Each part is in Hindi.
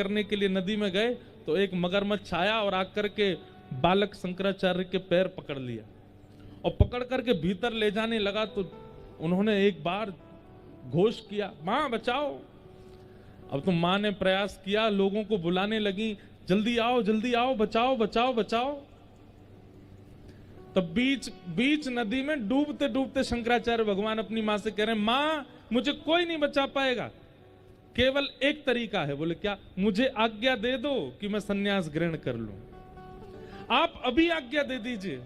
करने के लिए नदी में गए तो एक मगरमच्छ आया और आकर के बालक शंकराचार्य के पैर पकड़ लिया और पकड़ करके भीतर ले जाने लगा। तो उन्होंने एक बार घोष किया, मां बचाओ। अब तो मां ने प्रयास किया, लोगों को बुलाने लगी, जल्दी आओ, बचाओ बचाओ बचाओ। तब बीच नदी में डूबते डूबते शंकराचार्य भगवान अपनी मां से कह रहे हैं, मां मुझे कोई नहीं बचा पाएगा, केवल एक तरीका है। बोले क्या? मुझे आज्ञा दे दो कि मैं सन्यास ग्रहण कर लूं। आप अभी आज्ञा दे दीजिए।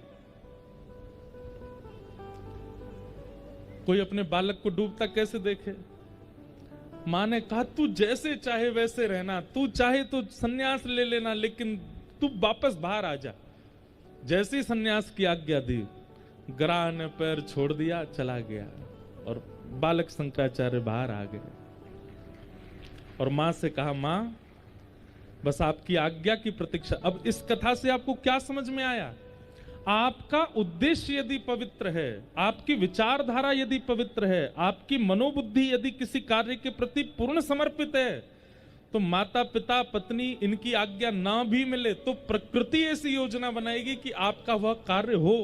कोई अपने बालक को डूबता कैसे देखे? मां ने कहा, तू जैसे चाहे वैसे रहना, तू चाहे तो सन्यास ले लेना, लेकिन तू वापस बाहर आ जा। जैसे ही सन्यास की आज्ञा दी, ग्राह ने पैर छोड़ दिया, चला गया और बालक शंकराचार्य बाहर आ गए और मां से कहा, मां बस आपकी आज्ञा की प्रतीक्षा। अब इस कथा से आपको क्या समझ में आया? आपका उद्देश्य यदि पवित्र है, आपकी विचारधारा यदि पवित्र है, आपकी मनोबुद्धि यदि किसी कार्य के प्रति पूर्ण समर्पित है, तो माता पिता पत्नी इनकी आज्ञा ना भी मिले तो प्रकृति ऐसी योजना बनाएगी कि आपका वह कार्य हो,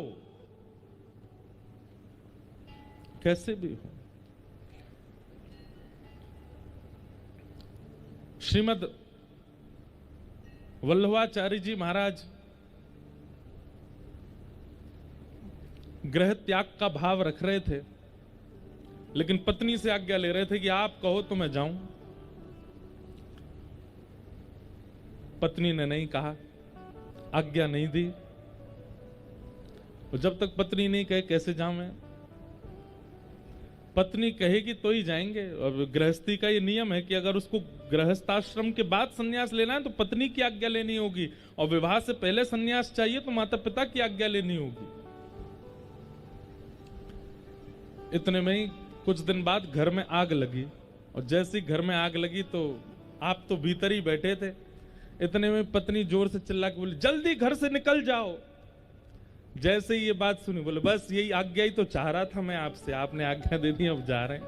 कैसे भी हो। श्रीमद वल्लभाचार्य जी महाराज गृह त्याग का भाव रख रहे थे, लेकिन पत्नी से आज्ञा ले रहे थे कि आप कहो तो मैं जाऊं। पत्नी ने नहीं कहा, आज्ञा नहीं दी। और जब तक पत्नी नहीं कहे कैसे जाऊं मैं? पत्नी कहेगी तो ही जाएंगे। और गृहस्थी का ये नियम है कि अगर उसको गृहस्थाश्रम के बाद सन्यास लेना है तो पत्नी की आज्ञा लेनी होगी, और विवाह से पहले सन्यास चाहिए तो माता पिता की आज्ञा लेनी होगी। इतने में ही कुछ दिन बाद घर में आग लगी, और जैसी घर में आग लगी तो आप तो भीतर ही बैठे थे। इतने में पत्नी जोर से चिल्ला के बोली, जल्दी घर से निकल जाओ। जैसे ही ये बात सुनी, बोले बस यही आज्ञा ही तो चाह रहा था मैं आपसे, आपने आज्ञा दे दी, अब जा रहे हैं।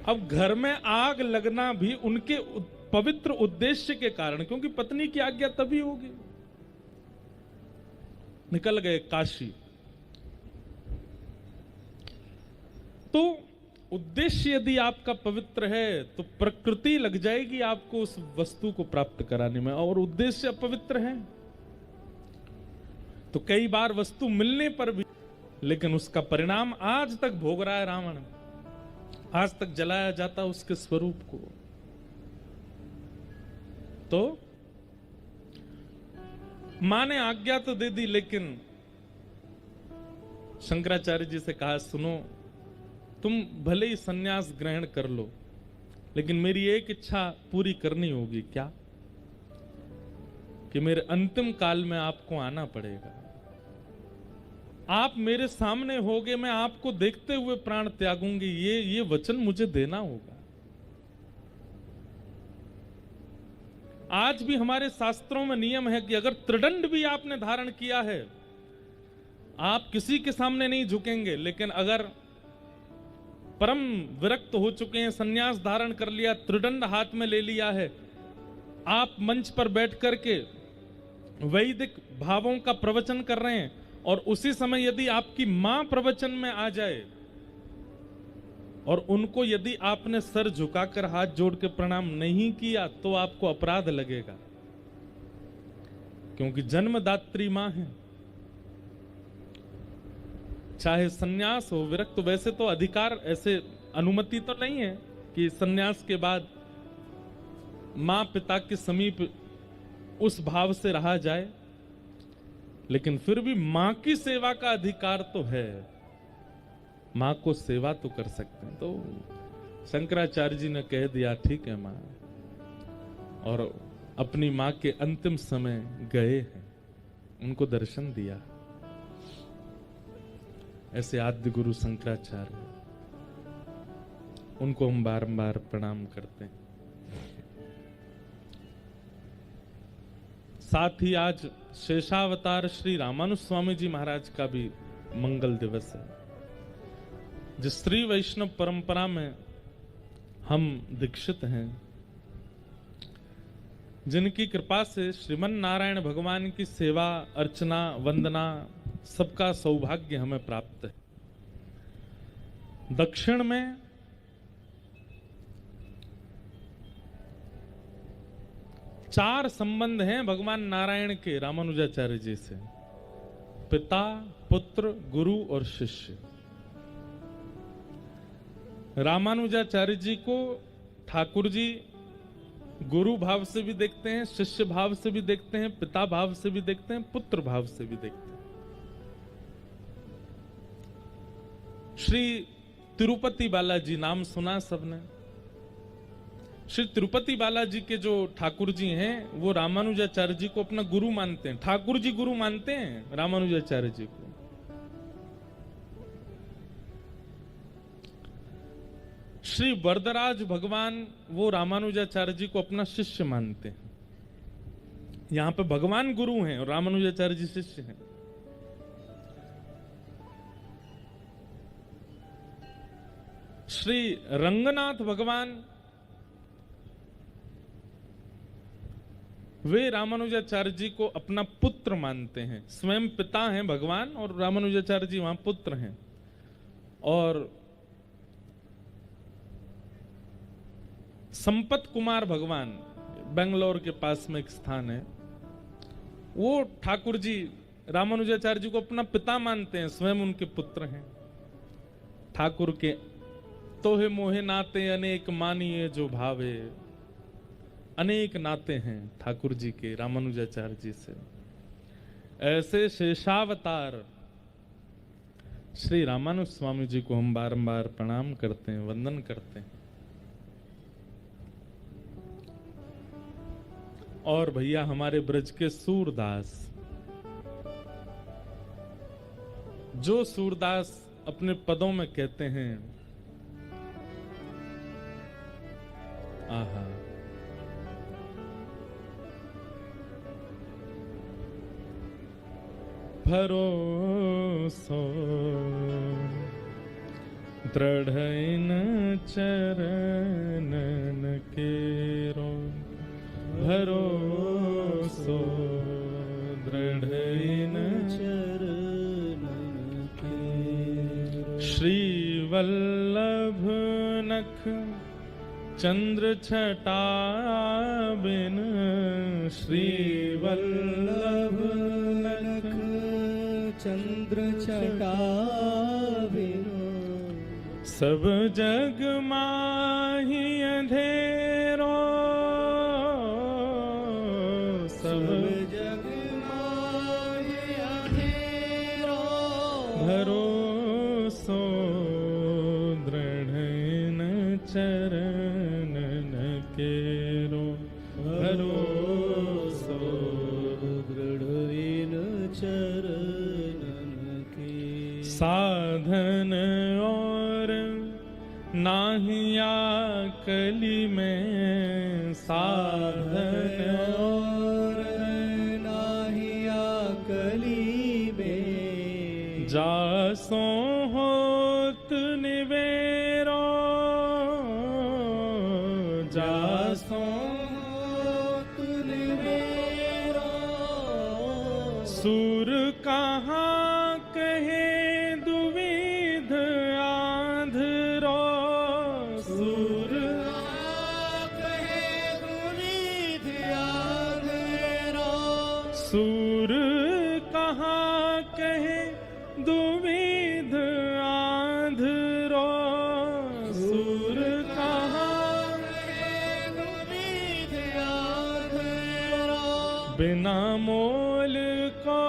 अब घर में आग लगना भी उनके पवित्र उद्देश्य के कारण, क्योंकि पत्नी की आज्ञा तभी होगी। निकल गए काशी। तो उद्देश्य यदि आपका पवित्र है तो प्रकृति लग जाएगी आपको उस वस्तु को प्राप्त कराने में, और उद्देश्य अपवित्र है तो कई बार वस्तु मिलने पर भी, लेकिन उसका परिणाम आज तक भोग रहा है रावण। आज तक जलाया जाता उसके स्वरूप को। तो मां ने आज्ञा तो दे दी, लेकिन शंकराचार्य जी से कहा, सुनो तुम भले ही सन्यास ग्रहण कर लो, लेकिन मेरी एक इच्छा पूरी करनी होगी। क्या? कि मेरे अंतिम काल में आपको आना पड़ेगा। आप मेरे सामने होगे, मैं आपको देखते हुए प्राण त्यागूंगी, ये वचन मुझे देना होगा। आज भी हमारे शास्त्रों में नियम है कि अगर त्रिदंड भी आपने धारण किया है, आप किसी के सामने नहीं झुकेंगे, लेकिन अगर परम विरक्त हो चुके हैं, सन्यास धारण कर लिया, त्रिदंड हाथ में ले लिया है, आप मंच पर बैठ करके वैदिक भावों का प्रवचन कर रहे हैं, और उसी समय यदि आपकी मां प्रवचन में आ जाए और उनको यदि आपने सर झुकाकर हाथ जोड़ के प्रणाम नहीं किया तो आपको अपराध लगेगा, क्योंकि जन्मदात्री मां है। चाहे सन्यास हो, विरक्त, वैसे तो अधिकार, ऐसे अनुमति तो नहीं है कि सन्यास के बाद मां पिता के समीप उस भाव से रहा जाए, लेकिन फिर भी मां की सेवा का अधिकार तो है। मां को सेवा तो कर सकते हैं। तो शंकराचार्य जी ने कह दिया, ठीक है मां, और अपनी मां के अंतिम समय गए हैं, उनको दर्शन दिया। ऐसे आद्य गुरु शंकराचार्य, उनको हम बारंबार प्रणाम करते हैं। साथ ही आज शेषावतार श्री रामानुज स्वामी जी महाराज का भी मंगल दिवस है। जिस श्री वैष्णव परंपरा में हम दीक्षित हैं, जिनकी कृपा से श्रीमन नारायण भगवान की सेवा अर्चना वंदना सबका सौभाग्य हमें प्राप्त है। दक्षिण में चार संबंध हैं भगवान नारायण के रामानुजाचार्य जी से, पिता, पुत्र, गुरु और शिष्य। रामानुजाचार्य जी को ठाकुर जी गुरु भाव से भी देखते हैं, शिष्य भाव से भी देखते हैं, पिता भाव से भी देखते हैं, पुत्र भाव से भी देखते हैं। श्री तिरुपति बालाजी नाम सुना सबने। श्री तिरुपति बालाजी के जो ठाकुर जी हैं वो रामानुजाचार्य जी को अपना गुरु मानते हैं। ठाकुर जी गुरु मानते हैं रामानुजाचार्य जी को। श्री वरदराज भगवान वो रामानुजाचार्य जी को अपना शिष्य मानते हैं। यहां पे भगवान गुरु हैं और रामानुजाचार्य जी शिष्य हैं। श्री रंगनाथ भगवान वे रामानुजाचार्य जी को अपना पुत्र मानते हैं। स्वयं पिता हैं भगवान और रामानुजाचार्य जी वहां पुत्र हैं। और संपत कुमार भगवान बेंगलोर के पास में एक स्थान है, वो ठाकुर जी रामानुजाचार्य जी को अपना पिता मानते हैं, स्वयं उनके पुत्र हैं। ठाकुर के तोहे मोहे नाते अनेक मानिए जो भावे, अनेक नाते हैं ठाकुर जी के रामानुजाचार्य जी से। ऐसे शेषावतार श्री रामानुज स्वामी जी को हम बारंबार प्रणाम करते हैं, वंदन करते हैं। और भैया हमारे ब्रज के सूरदास, जो सूरदास अपने पदों में कहते हैं, आहा, भरोसो दृढ़ इन चरणन केरो, भरोसो दृढ़ इन चरणन केरो। श्री वल्लभ नख चंद्र छटा बिन, श्री वल्लभ नख चंद्र छटा बिन, सब जग माही अंधेरो, सब जग माही अंधेरो, भरोसो दृढ़ न चरणन केरो, भरोसो दृढ़ न चरणन के। साधन और नाहिया कली में, साधन और नाहिया कली में, जासो होत निवेरो, जासो होत निवेरो, सूर कहाँ कहे दुविध आंधरो, सूर कहे दुविध आंधरो, सूर कहाँ कहे दुविध आंधरो, सूर कहाँ कहे दुविध आंधरो, बिना मोल को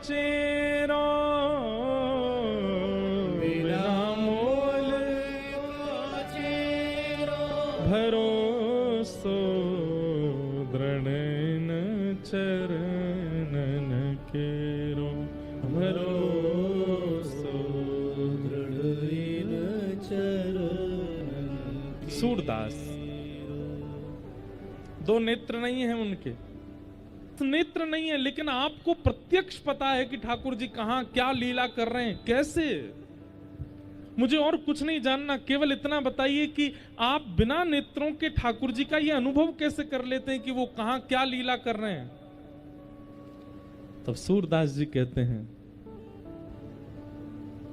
चेरो, बिना मोल को चेरो, भरोसो दृढ़ न चरणन केरो, भरोसो दृढ़ न चरणन। सूरदास दो नेत्र नहीं है उनके, नेत्र नहीं है, लेकिन आपको प्रत्यक्ष पता है कि ठाकुर जी कहां क्या लीला कर रहे हैं, कैसे। मुझे और कुछ नहीं जानना, केवल इतना बताइए कि आप बिना नेत्रों के ठाकुर जी का ये अनुभव कैसे कर लेते हैं कि वो कहां क्या लीला कर रहे हैं। तब सूरदास जी कहते हैं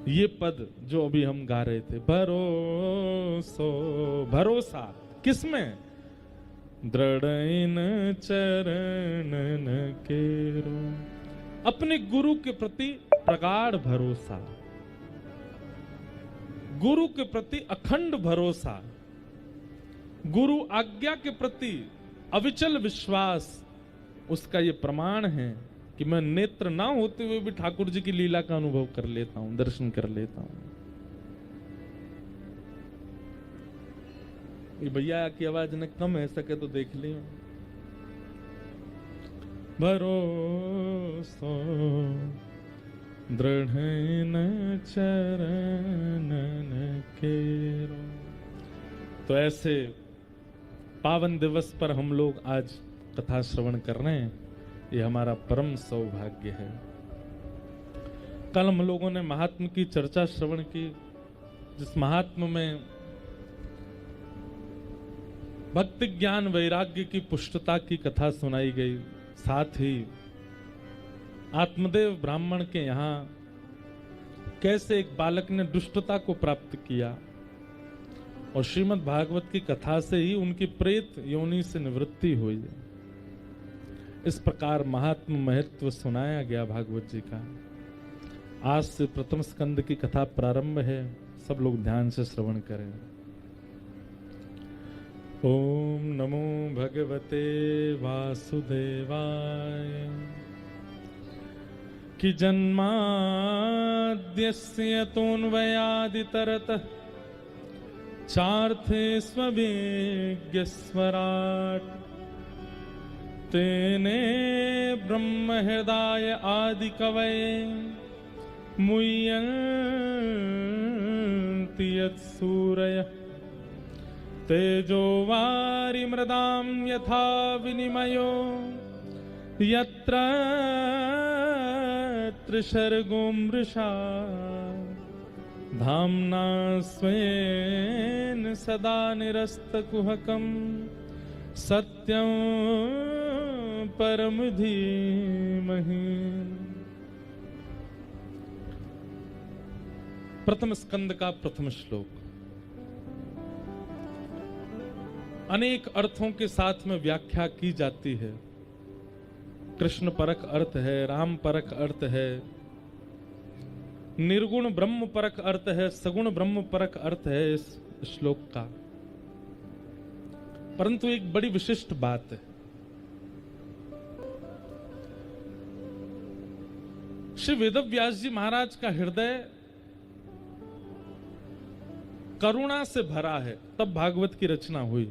ये पद जो अभी हम गा रहे थे, भरोसो भरोसा किसमें, दृढ़ इन चरणन केरो, अपने गुरु के प्रति प्रगाढ़ भरोसा, गुरु के प्रति अखंड भरोसा, गुरु आज्ञा के प्रति अविचल विश्वास, उसका ये प्रमाण है कि मैं नेत्र ना होते हुए भी ठाकुर जी की लीला का अनुभव कर लेता हूं, दर्शन कर लेता हूं। ये भैया की आवाज ने कम है, सके तो देख लियो। भरोसो दृढ़ न चरणन केरो। तो ऐसे पावन दिवस पर हम लोग आज कथा श्रवण कर रहे हैं, ये हमारा परम सौभाग्य है। कल हम लोगों ने महात्म की चर्चा श्रवण की, जिस महात्म में भक्ति ज्ञान वैराग्य की पुष्टता की कथा सुनाई गई। साथ ही आत्मदेव ब्राह्मण के यहाँ कैसे एक बालक ने दुष्टता को प्राप्त किया और श्रीमद् भागवत की कथा से ही उनकी प्रेत योनि से निवृत्ति हुई। इस प्रकार महात्म महत्व सुनाया गया भागवत जी का। आज से प्रथम स्कंद की कथा प्रारंभ है, सब लोग ध्यान से श्रवण करें। ओम नमो भगवते वासुदेवाय कि जन्माद्यस्य तोन्वयादितरतः चार्थे स्ववेग्यस्वराट् तेने ब्रह्म हृदय आदि कवये मुह्यन्ति यत्सूरयः तेजो वारि मृदां यथा विनिमयो यत्र त्रिशर्गो मृषा धाम्ना स्वेन सदा निरस्तकुहकं सत्यं परम धीमहि। प्रथम स्कंद का प्रथम श्लोक अनेक अर्थों के साथ में व्याख्या की जाती है। कृष्ण परक अर्थ है, राम परक अर्थ है, निर्गुण ब्रह्म परक अर्थ है, सगुण ब्रह्म परक अर्थ है इस श्लोक का। परंतु एक बड़ी विशिष्ट बात है, श्री वेदव्यास जी महाराज का हृदय करुणा से भरा है, तब भागवत की रचना हुई।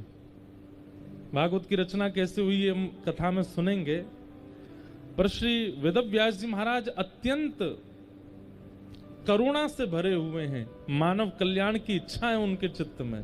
भागवत की रचना कैसे हुई ये हम कथा में सुनेंगे, पर श्री वेदव्यास जी महाराज अत्यंत करुणा से भरे हुए हैं। मानव कल्याण की इच्छा है उनके चित्त में।